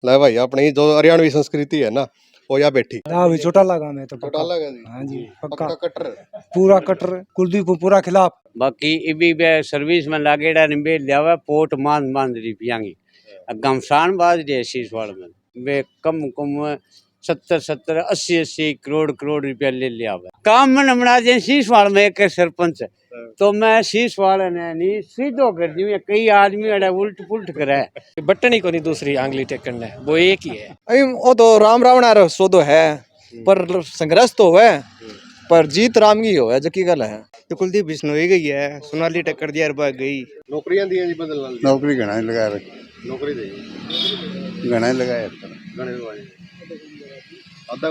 ले भाई अपनी जो हरियाणवी संस्कृति है ना वो यहाँ बैठी। हाँ भी छोटा लगा मैं तो पक्का। चौटाला का जी। हाँ जी पक्का पक्का कटर। पूरा कटर कुलदीप को पूरा खिलाफ। बाकी इबी बे सर्विस में लागेड़ा निबे लियावा पोट मान मान री पियांगी गमशान बाज जे शीशवाड़ में बे कम कम 70-80 करोड़ रुपया ले लिया हुआ काम में नमड़ा जे शीशवाड़ में एक सरपंच तो मैं शीशवाड़ ने नहीं सीधो कर दी कई आदमी अड़ा उल्ट पुल्ट करे बटन ही को नहीं दूसरी आंगली टेकन ने वो एक ही है। अभी वो तो राम रावण सौदो है पर संघर्ष तो हुआ है पर जीत राम की हो है जकी गल है। तो कुलदीप बिश्नोई गई है सोनाली टक्कर दिया बाग गई नौकरियां दी हैं जी बदल लाल नौकरी घना ही लगाया रखी नौकरी दी घना ही लगाया गणे वाली आधा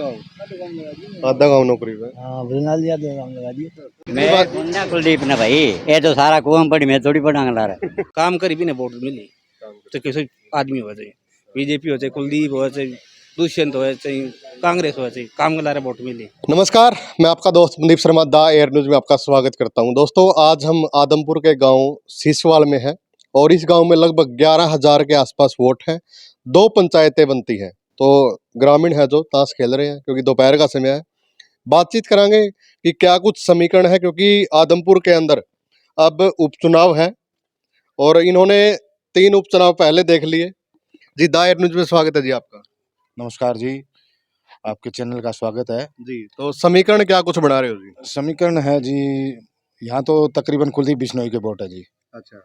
गांव नौकरी पे। हाँ बदनाल दिया दे राम लगा दिए। मैं ना कुलदीप ने भाई ये तो सारा कुआं पड़ी मैं थोड़ी पढ़ांग ला रहा काम करी भी ने वोट मिली तो किसी आदमी हो जाए बीजेपी हो जाए कुलदीप हो जाए दुष्यंत हो जाए कांग्रेस हो जाए काम के लारे वोट मिली। नमस्कार, मैं आपका दोस्त मनदीप शर्मा दा एयर न्यूज में आपका स्वागत करता हूं। दोस्तों आज हम आदमपुर के गांव सीसवाल में हैं और इस गांव में लगभग 11,000 के आसपास वोट हैं। 2 पंचायतें बनती हैं तो ग्रामीण है जो ताश खेल रहे हैं क्योंकि दोपहर का समय है। बातचीत करेंगे कि क्या कुछ समीकरण है क्योंकि आदमपुर के अंदर अब उपचुनाव है और इन्होंने 3 उपचुनाव पहले देख लिए। जी दा एयर न्यूज में स्वागत है जी आपका। नमस्कार जी, आपके चैनल का स्वागत है जी तो समीकरण क्या कुछ बना रहे हो जी? समीकरण है जी, यहाँ तो तकरीबन कुलदीप बिश्नोई के वोट है जी। अच्छा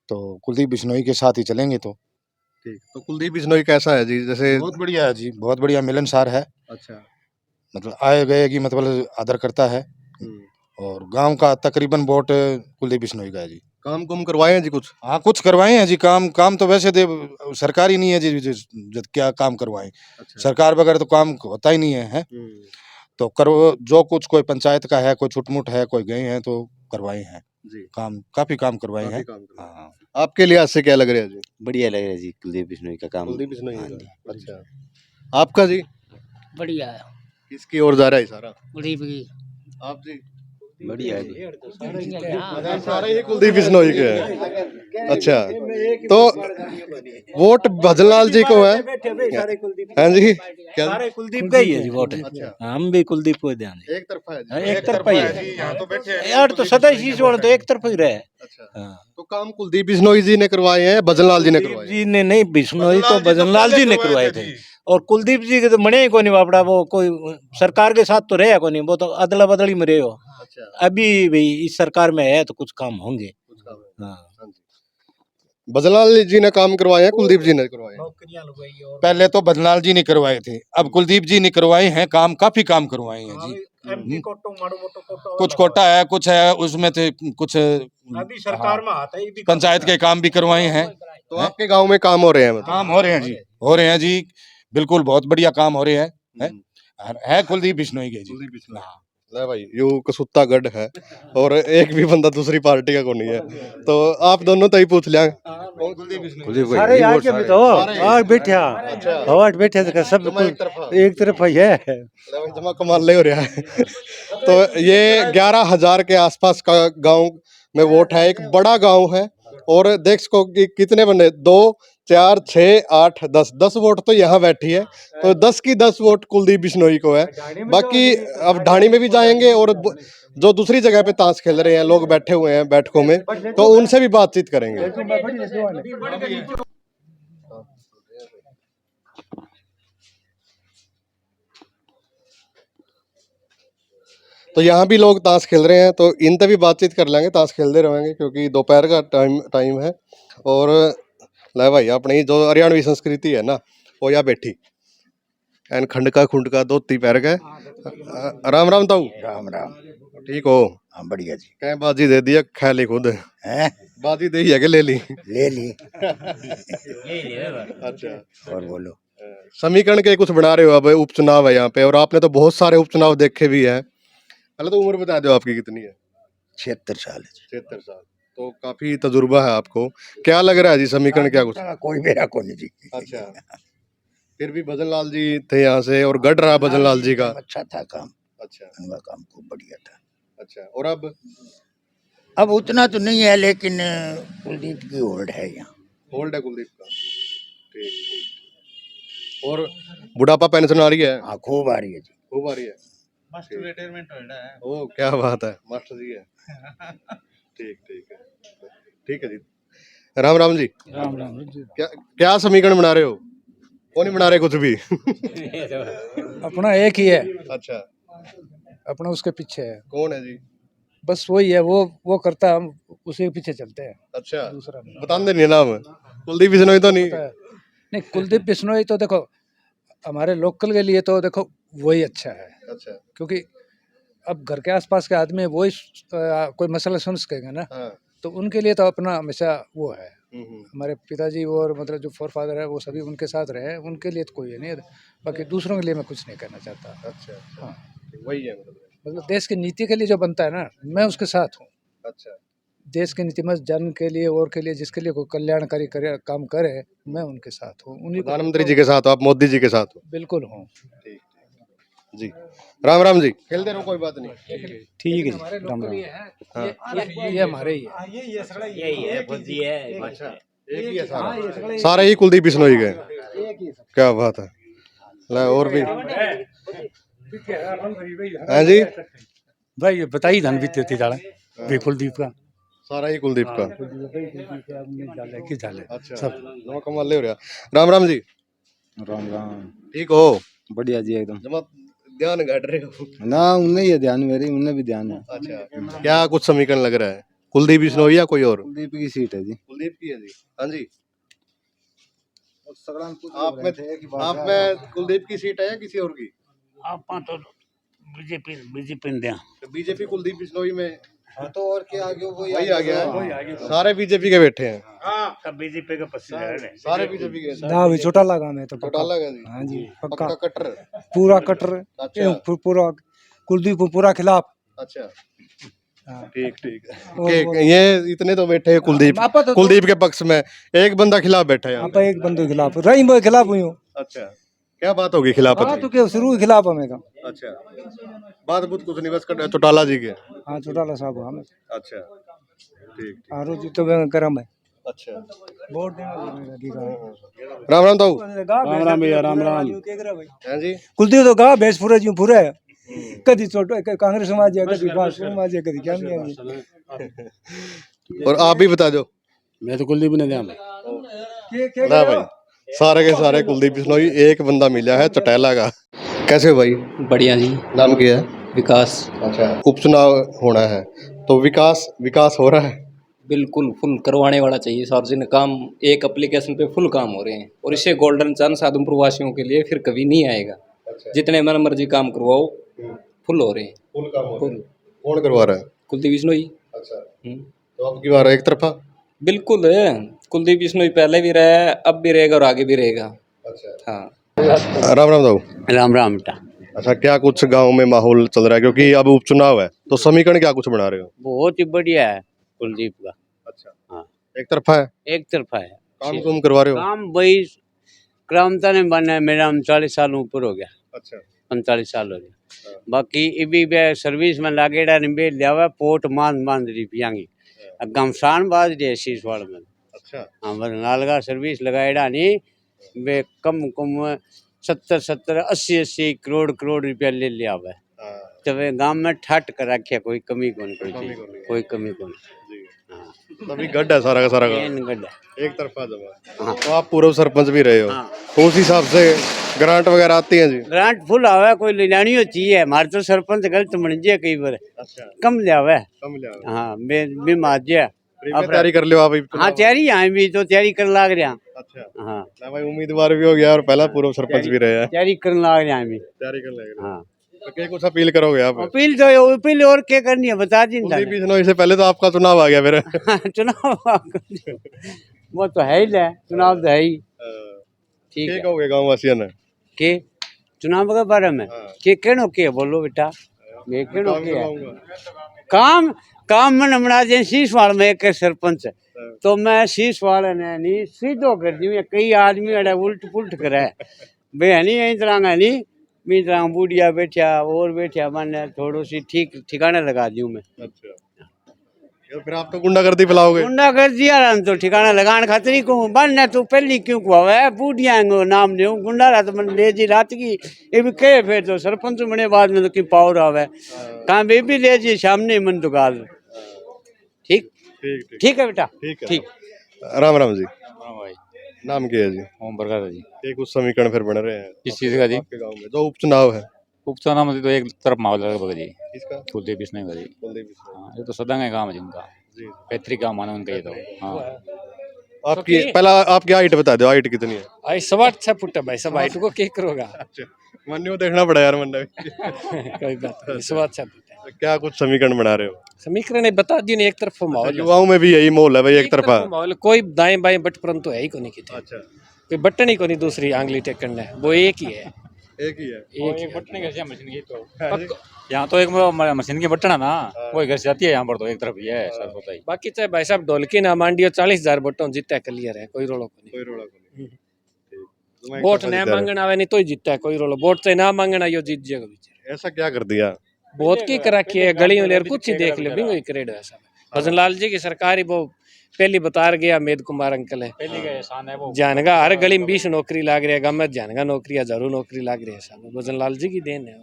तो कुलदीप बिश्नोई के साथ ही चलेंगे तो ठीक। तो कुलदीप बिश्नोई कैसा है जी? जैसे बहुत बढ़िया है जी, बहुत बढ़िया मिलनसार है। अच्छा मतलब आए गए की मतलब आदर करता है और गांव का तकरीबन वोट कुलदीप बिश्नोई का है जी। काम कुम करवाए हैं जी कुछ? हाँ कुछ करवाए हैं जी, काम तो वैसे दे सरकारी नहीं है जी, क्या काम करवाएं। अच्छा सरकार बगैर तो काम होता ही नहीं है। तो करो जो कुछ कोई पंचायत का है, कोई छुटमुट है, कोई गए हैं तो करवाए हैं जी काम, काफी काम करवाए हैं। काम करवाए। हाँ आपके लिए से क्या लग रहा है जी? बढ़िया लग रहा है जी कुलदीप बिश्नोई का काम। कुलदीप बिश्नोई हाँ का। जी। अच्छा आपका जी? बढ़िया है किसकी ओर जा रहा है सारा? कुलदीप की आप जी? बढ़िया है जी। सारे ही कुलदीप बिश्नोई के हैं। अच्छा तो वोट भजनलाल जी को है। हाँ जी क्या? सारे कुलदीप का ही है जी वोट। अच्छा हम भी कुलदीप को ध्यान एक तरफा है जी। एक तरफा ही है यार तो सदा शीशवाड़ तो एक तरफा ही रहे। अच्छा तो काम कुलदीप बिश्नोई जी ने करवाए हैं, भजनलाल जी ने करवाए हैं? जी ने नहीं बिश्नोई तो भजनलाल जी ने करवाए थे और कुलदीप जी के तो बने ही को नहीं बापड़ा वो कोई सरकार के साथ तो रहे को नहीं, वो तो अदला बदली में रहे हो। अच्छा अभी भाई इस सरकार में है तो कुछ काम होंगे। कुछ काम है। हाँ हाँ जी। भजनलाल जी ने काम करवाए हैं, कुलदीप जी ने करवाए हैं? पहले तो बदलाल जी ने करवाए थे, अब कुलदीप जी ने करवाए हैं काम, काफी काम करवाए हैं जी। कुछ कोटा है, कुछ है उसमें थे, कुछ अभी सरकार में आता है पंचायत के काम भी करवाए हैं। तो आपके गांव में काम हो रहे हैं मतलब? काम हो रहे हैं जी, हो रहे हैं जी, बिल्कुल बहुत बढ़िया काम हो रहे हैं। है कुलदीप बिश्नोई के जी। कुलदीप बिश्नोई। ले भाई यू कसूता गढ़ है और एक भी बंदा दूसरी पार्टी का को नहीं है तो आप दोनों तो ही पूछ लिया। सारे आगे भी तो आज बैठे हवाट बैठे थे सब एक तरफ ही है। जमा कमाल ले हो रहा है। तो ये 11,000 के आसपास का गांव में वोट है, एक बड़ा गांव है और देख सको कि कितने बने 2 4 6 8 10 वोट तो यहाँ बैठी है तो 10 की 10 वोट कुलदीप बिश्नोई को है। बाकी अब ढाणी में भी जाएंगे और जो दूसरी जगह पे ताश खेल रहे हैं लोग बैठे हुए हैं बैठकों में तो उनसे भी बातचीत करेंगे। तो यहाँ भी लोग ताश खेल रहे हैं तो इनसे भी बातचीत कर लेंगे, ताश खेलते रहेंगे क्योंकि दोपहर का टाइम है। और ले भाई अपनी जो हरियाणवी संस्कृति है ना वो यहाँ बैठी एन खंडका खुंडका धोती पैर के। राम राम ताऊ। राम राम। ठीक हो? हाँ बढ़िया जी। कह बाजी दे दिया खा ली खुद है बाजी दे ही है कि ले ली? ले ली। अच्छा और बोलो। समीकरण के कुछ बना रहे हो? अब उपचुनाव है यहाँ पे और आपने तो बहुत सारे उपचुनाव देखे भी है। पहले तो उम्र बता दो आपकी कितनी है? 76 साल है। 76 साल तो काफी तजुर्बा है आपको। क्या लग रहा है जी समीकरण क्या कुछ? कोई मेरा को नहीं जी। अच्छा फिर भी भजनलाल जी थे यहाँ से और गढ़ रहा भजनलाल जी का। अच्छा था काम। अच्छा उनका काम खूब बढ़िया था। अच्छा और अब उतना तो नहीं है लेकिन कुलदीप की होल्ड है यहाँ। होल्ड है कुलदीप का। ठीक ठीक और बुढ़ापा पेंशन आ रही है? हाँ खूब आ रही है जी। खूब आ रही है। मास्टर रिटायरमेंट हो रहा है। ओ क्या बात है, मास्टर जी है। ठीक ठीक है, ठीक है जी। राम राम जी। राम राम जी। क्या क्या समीकरण बना रहे हो? कौन नहीं बना रहे कुछ भी? अपना एक ही है, अच्छा, अपना उसके पीछे है, कौन है जी? बस वही है, वो करता है, हम उसी के पीछे चलते हैं। अच्छा, दूसरा नहीं। बता नहीं नाम? कुलदीप बिश्नोई तो नहीं? पता है। नहीं, कुलदीप बिश्नोई तो देखो हमारे लोकल के लिए तो देखो वही अच्छा है, अच्छा, क्योंकि अब घर के आसपास के आदमी वही कोई मसला सुन सकेंगे ना, हाँ। तो उनके लिए तो अपना हमेशा वो है। हम्म। हमारे पिताजी और मतलब जो फोर फादर है वो सभी उनके साथ रहे, उनके लिए तो कोई है नहीं। बाकी दूसरों के लिए मैं कुछ नहीं कहना चाहता। अच्छा, हाँ, वही है मतलब देश की नीति के लिए जो बनता है ना, मैं उसके साथ हूँ। अच्छा, देश की नीति में जन के लिए और के लिए जिसके लिए कोई कल्याणकारी करे काम करे, मैं उनके साथ हूँ, उन्हीं को प्रधानमंत्री जी के साथ हो आप? मोदी जी के साथ हो? बिल्कुल हूँ। जी। राम राम जी। खेलते रहो, कोई बात नहीं। ठीक है, हमारे लोकल ये है, ये हमारे ही है। अच्छा, एक ही है सारा? सारे ही कुलदीप बिश्नोई के? क्या बात है। ला और भी हाँ जी, भाई ये बताइए धन बीते थे जाड़ा कुलदीप का सारा ही कुलदीप का। डाले अच्छा, सब। नो कमाल ले हो रहा। राम राम जी। राम राम। ठीक हो? बढ़िया जी एकदम। जमा ध्यान घट रहे हो? ना उन्हें ही ध्यान, मेरी उन्हें भी ध्यान है। अच्छा, क्या कुछ समीकरण लग रहा है? कुलदीप बिश्नोई या कोई और? कुलदीप की सीट है जी। कुलदीप की है जी। हाँ जी। आप में कुलदीप की सीट है या किसी और की? आप तो बीजेपी ने बीजेपी कुलदीप बिश्नोई में हाँ तो और क्या आगे वही आ गया है। सारे बीजेपी के बैठे हैं। सब बीजेपी का पसंद है। सारे बीजेपी के। ना भी छोटा लगा मैं तो चौटाला का जी। हाँ जी, पक्का कट्टर। पूरा कटर। अच्छा। पूरा कुलदीप को पूरा खिलाफ। अच्छा, हाँ। ठीक ठीक है। ये इतने तो बैठे हैं कुलदीप, कुलदीप के पक्ष में। एक बंदा खिलाफ बैठा है यहाँ आप एक बंदे के खिलाफ रही, मैं खिलाफ हुई हूँ। अच्छा, क्या बात होगी खिलाफत हाँ की? तो क्या शुरू के खिलाफ हमें तो। अच्छा, बात बुत कुछ नहीं, बस चौटाला जी के। हाँ चौटाला साहब हमें। अच्छा, ठीक। आरो जी तो गरम है। अच्छा, वोट राम राम ताऊ। राम राम भैया, राम राम। हाँ जी। कुलदीप तो गा बेस पूरे जी पूरे है। कदी छोटो कॉंग्रेस समाज है, कदी भाजपा समाज है, कदी क्या नहीं है। और आप भी बता दो। मैं तो कुलदीप ने दिया ना भाई, सारे के सारे कुलदीप बिश्नोई, एक बंदा मिला है चौटाला का। कैसे हो भाई? बढ़िया जी। नाम क्या है? विकास। अच्छा, उपचुनाव होना है तो विकास विकास हो रहा है? बिल्कुल फुल करवाने वाला चाहिए, सार्वजनिक काम एक एप्लीकेशन पे फुल काम हो रहे हैं, और इससे गोल्डन चांस आदमपुर वासियों के लिए फिर कभी नहीं आएगा। अच्छा, जितने मन मर्जी काम करवाओ फुल हो रहे हैं। फुल काम हो रहा है। फुल। कौन करवा रहा है? कुलदीप बिश्नोई। अच्छा, तो अब की बार एक तरफा? बिल्कुल है, कुलदीप बिश्नोई पहले भी रहा है, अब भी रहेगा और आगे भी रहेगा। अच्छा, हाँ। राम राम दाऊ। राम राम बेटा। अच्छा, क्या कुछ गांव में माहौल चल रहा है, क्योंकि अब उपचुनाव है, तो समीकरण क्या कुछ बना रहे हो? बहुत ही बढ़िया है कुलदीप का। अच्छा, हाँ, एक तरफा है? एक तरफा है। काम तुम करवा रहे हो? काम भाई क्रामता ने बना है, मेरा 39 साल ऊपर हो गया। अच्छा, 45 साल हो गया। बाकी इबी बे सर्विस में लागेड़ा निबे लियावा पोट मान दी पियांगी गमसान बाज दे शीशवाड़ में। अच्छा, हाँ बस नालगा सर्विस लगाएड़ा नहीं बे कम 70 80 करोड़ रुपया ले लिया हुआ है। तो वे गांव में ठट कर रखे, कोई कमी कौन कोई कमी कौन। तभी गड्ढा है सारा का सारा मेन गड्ढा। एक तरफा जमा। हाँ। तो आप पूर्व सरपंच भी रहे हो। हाँ। तो उस हिसाब से ग्रांट वगैरह आती है जी? ग्रांट फुल आवे, कोई लेनी हो चाहिए। हमारे तो सरपंच गलत बन जाए कई बार। अच्छा, कम ले आवे। कम ले आओ। हाँ मैं मार जाए। तैयारी कर लियो आप? हाँ तैयारी है, भी तो तैयारी कर लाग रहा। अच्छा, हाँ ना भाई उम्मीदवार भी हो गया और पहला पूर्व सरपंच भी रहे हैं। तैयारी कर लाग रहा भी। तैयारी कर लेंगे। हाँ तो क्या कुछ अपील करोगे आप? अपील और क्या करनी है बता दी। कुलदीप बिश्नोई से पहले तो आपका चुनाव आ गया फिर। चुनाव वो तो है ही है, चुनाव तो है ही। ठीक है, हो गया गाँव वासियों ने के चुनाव के बारे में के कहनो के बोलो बेटा। मैं कहनो के है काम काम में नमना जे शीशवाड़ में एक सरपंच है, तो मैं शीशवाड़ ने नहीं सीधो कर दी। कई आदमी अड़े उल्ट पुलट करे बे नहीं यही तरह नहीं मी तरह बूढ़िया बैठा और बैठा मैंने थोड़ी सी ठीक ठिकाने लगा दी मैं। अच्छा, फिर आप तो गुंडागर्दी फैलाओगे। गुंडा कर दिया रन तो ठिकाना लगान खातरी को बनना तू पहली क्यों कुआवे बूढ़िया नाम दे गुंडा रात मन ले जी रात की ये भी कहे फिर तो सरपंच बने बाद में तो की पावर आवे कहां बेबी ले जी सामने मन तो गाल ठीक ठीक ठीक है बेटा ठीक है। ठीक राम राम जी। हाँ भाई नाम क्या है जी? ओम प्रकाश जी। ये कुछ समीकरण फिर बन रहे हैं किस चीज़ का जी? आपके गांव में जो उपचुनाव है। उपचुनाव में तो एक तरफ माहौल लगभग जी इसका कुलदीप बिश्नोई का जी। कुलदीप बिश्नोई। हाँ ये तो सदा का काम है जिनका जी। पैतृक काम माना उनका ये तो। हाँ आपकी पहला आपकी हाइट बता दो, हाइट कितनी है? आई 6.5 फुट है भाई, सब हाइट को क्या करोगा। अच्छा, मन को देखना पड़ा यार मन कोई बात नहीं, 6.5 फुट है। क्या कुछ समीकरण बना रहे हो? समीकरण ने बता दिया, एक तरफ माहौल है। युवाओं में भी यही माहौल है भाई, एक तरफा। माहौल, कोई दाएं बाएं बटपरन तो है ही कोनी की, अच्छा, कोई बटन ही कोनी दूसरी आंगली टेकन है, वो एक ही है। एक ही है। एक ही है। बटन कैसे मशीन की तो यहाँ तो एक मशीन की बटन है ना वो घर से जाती है, यहाँ पर तो एक तरफ ही है सर पता ही। बाकी चाहे भाई साहब ढोलकी ना मान दियो 40,000 बटों जीता है, क्लियर है, कोई रोलो को कोई रोड़ा नहीं। नहीं। वोट न मांगना आवे नहीं तो ही जीता है, कोई रोलो। वोट चाहे ना मांगना यो जीत जाएगा बेचारा। ऐसा क्या कर दिया? बहुत की करा की है, गलियों लेर कुछ ही देख लियो, बिंगो ही करेड है सब। भजन लाल जी की सरकारी वो पहली बता गया, अमेद कुमार अंकल है पहली का एहसान है वो। जानगा हर गली में 20 नौकरी लाग रही है, गाँव में जानगा नौकरी हजारों नौकरी लाग रही है सब, भजन लाल जी की देन है।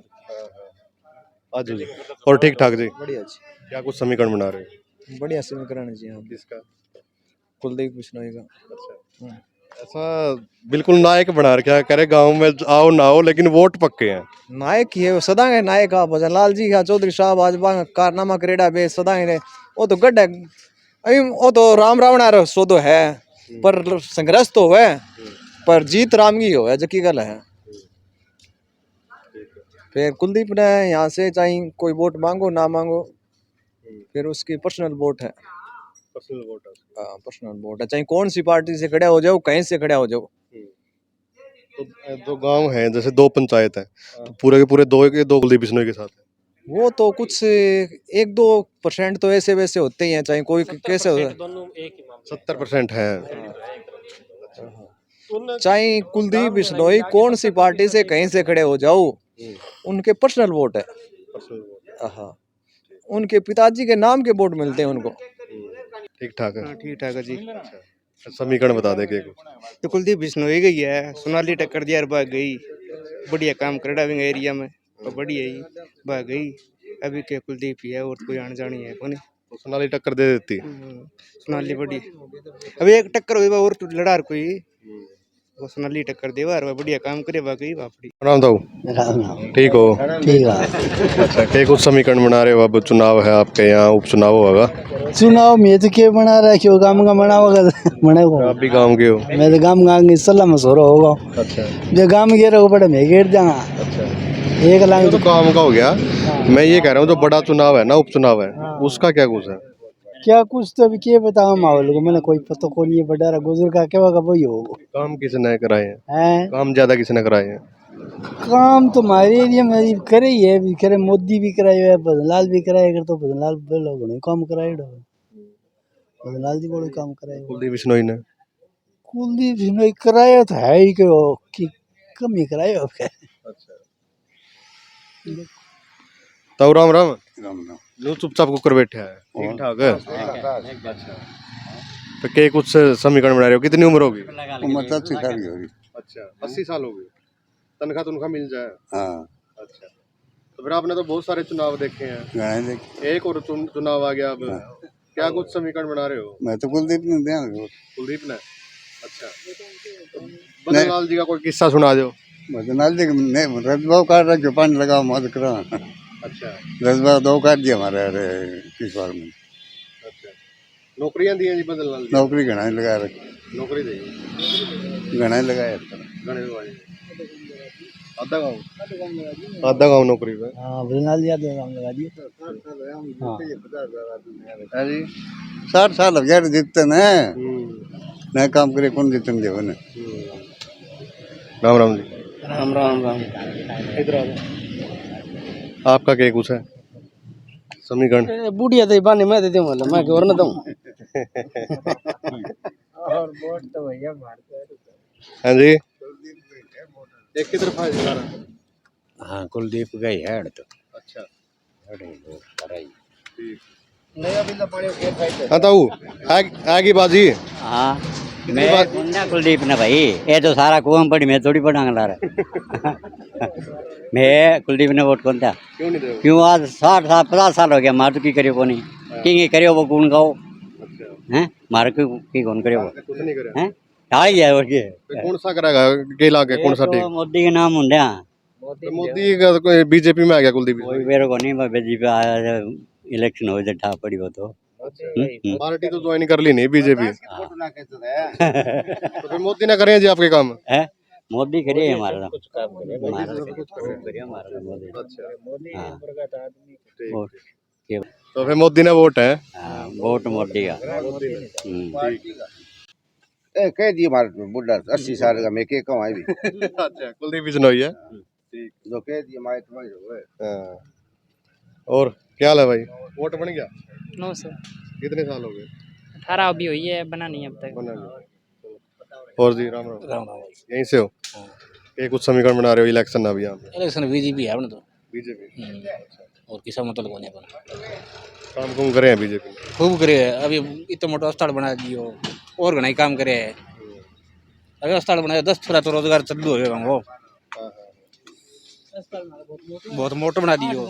आज जी और ठीक ठाक जी। बढ़िया जी, क्या कुछ समीकरण बना रहे हो? बढ़िया समीकरण है जी। हाँ, किसका? कुलदीप बिश्नोई का। अच्छा, ऐसा बिल्कुल नायक बना रखा, कह रहे गांव में आओ ना आओ लेकिन वोट पक्के हैं। नायक ही है वो, सदा के नायक है। भजन लाल जी का चौधरी साहब आज कारनामा करेड़ा बे सदा के वो तो गड्ढ है अभी, वो तो राम रावण सौदो है, पर संघर्ष तो है, पर जीत राम की हो है, जकी गल है। फिर कुलदीप ने यहाँ से चाहे कोई वोट मांगो ना मांगो, फिर उसकी पर्सनल वोट है। पर्सनल वोट है। हाँ, पर्सनल वोट है, चाहे कौन सी पार्टी से खड़ा हो जाओ, कहीं से खड़ा हो जाओ। तो जो गांव है जैसे 2 पंचायत है तो पूरे के पूरे 2 के 2 कुलदीप बिश्नोई के साथ है। वो तो कुछ 1-2% तो ऐसे वैसे होते ही हैं, चाहे कोई कैसे हो, दोनों एक ही मामला 70% है। चाहे कुलदीप बिश्नोई कौन सी पार्टी से कहीं से खड़े हो जाओ, उनके पर्सनल वोट है। हाँ, उनके पिताजी के नाम के वोट मिलते हैं उनको। ठीक ठाक है। ठीक ठाक है जी। समीकरण बता दे के कुछ। तो कुलदीप बिश्नोई गई है, सोनाली टक्कर दिया भाग गई, बढ़िया काम करेड़ा भी एरिया में, तो बढ़िया ही भाग गई। अभी के कुलदीप ही है और कोई आने जानी है कोनी। तो सोनाली टक्कर दे देती। सोनाली बड़ी अभी एक टक्कर हुई और लड़ार कोई, वो सोनाली टक्कर देवा और बढ़िया काम करे बाकी बापड़ी। राम दाऊ ठीक हो? ठीक है। अच्छा, के कुछ समीकरण बना रहे हो? अब चुनाव है आपके यहाँ, उपचुनाव होगा। चुनाव में तो क्या बना रहा है, क्यों गाँव का बना होगा बने को। आप भी गाँव के हो? मैं तो गाँव गाँव की सलाह मशहूर होगा, अच्छा जो गाँव में गिर बड़े मैं गिर जाऊंगा अच्छा, एक लाख तो काम का हो गया। मैं ये कह रहा हूँ जो बड़ा चुनाव है ना, उपचुनाव है, उसका क्या कुछ है? क्या कुछ तो अभी क्या बताऊं माहौल को, मैंने कोई पता को नहीं है, बड़ा गुजर का क्या होगा वही होगा। काम किसने कराए हैं? हैं काम ज्यादा किसने कराए हैं? काम तो हमारे एरिया में अभी करे ही है, भी करे, मोदी भी कराए है, बदनलाल भी कराए कर, तो बदनलाल लोग नहीं काम कराए, बदनलाल जी बड़े काम कराए। कुलदीप बिश्नोई ने कुलदीप सिंह कराया तो है ही कि कम ही कराए अब क्या। तो राम राम लो चुपचाप कुकर बैठा है, ठीक ठाक है। तो के कुछ समीकरण बना रहे हो? कितनी उम्र होगी? उम्र 80 साल की होगी। अच्छा, 80 साल हो गई। तनख्वाह मिल जाए? हाँ, अच्छा, तो फिर आपने तो बहुत सारे चुनाव देखे हैं, गाय देख। एक और चुनाव आ गया अब, क्या कुछ समीकरण बना रहे हो? मैं तो कुलदीप ने दिया कुलदीप ने। अच्छा, तो बदनलाल जी का कोई किस्सा सुना दो। भजनाल जी ने रजभाव काट रखे, पानी लगा मत करा। अच्छा रजभाव 2 काट दिया हमारे अरे किस बार में। अच्छा, नौकरियां दी हैं जी बदनलाल जी? नौकरी घना ही लगा रखी, नौकरी दी, घना ही लगाया। गणेश भाई आधा गाँव नौकरी पे। हाँ बदनलाल जी आते काम लगा दिए। हाँ जी, 60 साल हो गया जीतते न, नया काम करे कौन जीतन देव ने। राम राम जी। राम राम राम। इधर आ जाओ। आपका क्या कुछ है समीकरण? बुढ़िया तो बाने मैं दे दूं, मैं और ना दूं। और वोट तो भैया मारते हैं। हाँ जी, एक की तरफ है सारा। हाँ कुलदीप गई है तो अच्छा ठीक। हाँ ताऊ आएगी बाजी। हाँ मैं कुंडा कुलदीप ना भाई, ये तो सारा कुआं पड़ी, मैं थोड़ी पढ़ांगा ला रहा मैं कुलदीप ने वोट कौन था क्यों नहीं दे? क्यों आज 60 साल 50 साल हो गया मार तो की करियो को नहीं की करियो वो कौन गाओ हैं मार की कौन करियो वो कुछ नहीं करे। हैं ढाई है और के कौन सा करेगा केला के कौन सा ठीक? मोदी के नाम होंगे तो मोदी का कोई बीजेपी में आ गया कुलदीप कोई मेरे को नहीं मैं बीजेपी आया इलेक्शन हो जाए पड़ी हो तो पार्टी तो ज्वाइन कर ली नहीं बीजेपी। तो फिर मोदी ने करे जी आपके काम? है मोदी करिए हमारा मोदी तो फिर मोदी ने वोट है। वोट मोदी का कह दिए मार बुढ़ा 80 साल का मैं के कहूं आई भी अच्छा कुलदीप बिजनोई है। जो कह दिए मार तुम्हारे हुए। हाँ। और क्या हाल है भाई, वोट बन गया? 900 कितने साल हो गए? 18 अभी हुई है, बना नहीं अब तक। बना नहीं। और जी राम राम यहीं से हो? ये कुछ समीकरण बना रहे हो इलेक्शन अभी यहाँ पे? इलेक्शन बीजेपी है अपने तो बीजेपी और किसा मतलब होने पर काम कुम करे हैं बीजेपी? खूब करे है। अभी इतना मोटा अस्पताल बना दियो और घना ही काम करे है। अभी अस्पताल बनाया 10 थोड़ा तो रोजगार चालू हो गया वो बहुत मोटा बना दियो।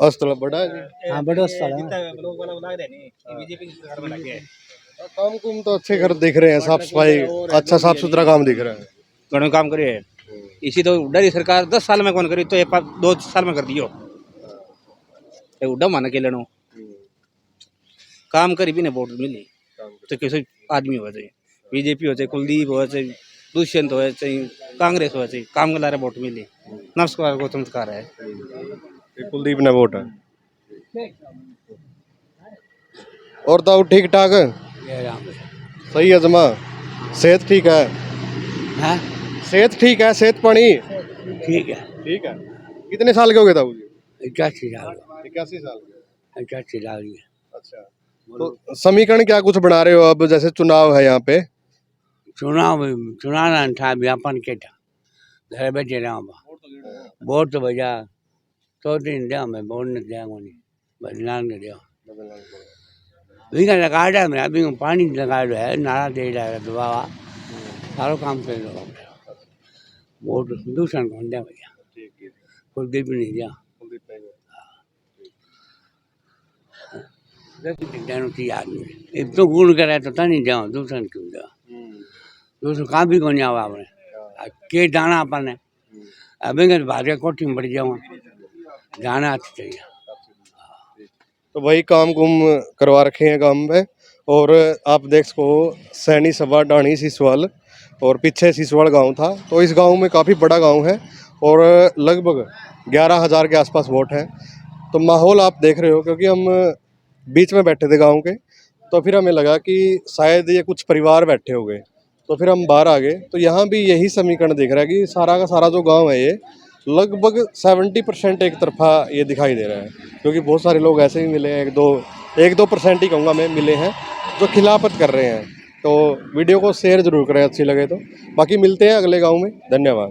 अस्पताल बड़ा है जी। हाँ बड़ा स्थल है। काम कुम तो अच्छे घर दिख रहे हैं, साफ सफाई अच्छा साफ सुथरा काम दिख रहा है। घणो काम करे है। इसी तो डरी सरकार 10 साल में कौन करी तो 2 साल में कर दियो उड़ा मान के लेनो काम करी भी ने वोट मिली तो किसी आदमी हो जाए बीजेपी हो जाए कुलदीप हो जाए दुष्यंत हो जाए कांग्रेस हो जाए काम के लारे वोट मिली नमस्कार को चमत्कार है ये कुलदीप ने वोट है। और तो ठीक ठाक सही है जमा सेहत ठीक है? सेहत ठीक है, सेहत पानी ठीक है ठीक है। कितने साल के हो गए ताऊ जी? 81 साल 81 साल के। 81 साल की अच्छा तो समीकरण क्या कुछ बना रहे हो अब, जैसे चुनाव है यहाँ पे? चुनाव था व्यापन के था घर बैठे रहा वोट तो बजा तो दिन दिया मैं वोट ने दिया को नहीं बदलाव ने दिया विंगा लगा रहा मैं अभी पानी लगा रहा है नारा दे रहा है दबा सारो काम कर लो वोट दूसरा कौन दिया भैया कुलदीप नहीं दिया आदमी एक तो गुण करे तो नहीं जाओ दूसरा क्यों जाओ दूसरा काम भी कौन जाओ आपने के जाना अपन अभी भाग्य कोठी में बढ़ जाओ जाना अच्छा चाहिए। तो वही काम कुम करवा रखे हैं गांव में। और आप देख सको सैनी सभा डाणी सिसवाल और पीछे सिसवाल गांव था। तो इस गांव में काफ़ी बड़ा गांव है और लगभग 11,000 के आसपास वोट हैं। तो माहौल आप देख रहे हो, क्योंकि हम बीच में बैठे थे गांव के, तो फिर हमें लगा कि शायद ये कुछ परिवार बैठे हो गए, तो फिर हम बाहर आ गए। तो यहाँ भी यही समीकरण दिख रहा है कि सारा का सारा जो गांव है ये लगभग 70% एक तरफा ये दिखाई दे रहा है, क्योंकि बहुत सारे लोग ऐसे ही मिले हैं, 1-2% ही कहूँगा मैं मिले हैं जो खिलाफत कर रहे हैं। तो वीडियो को शेयर जरूर करें अच्छी लगे तो। बाकी मिलते हैं अगले गांव में। धन्यवाद।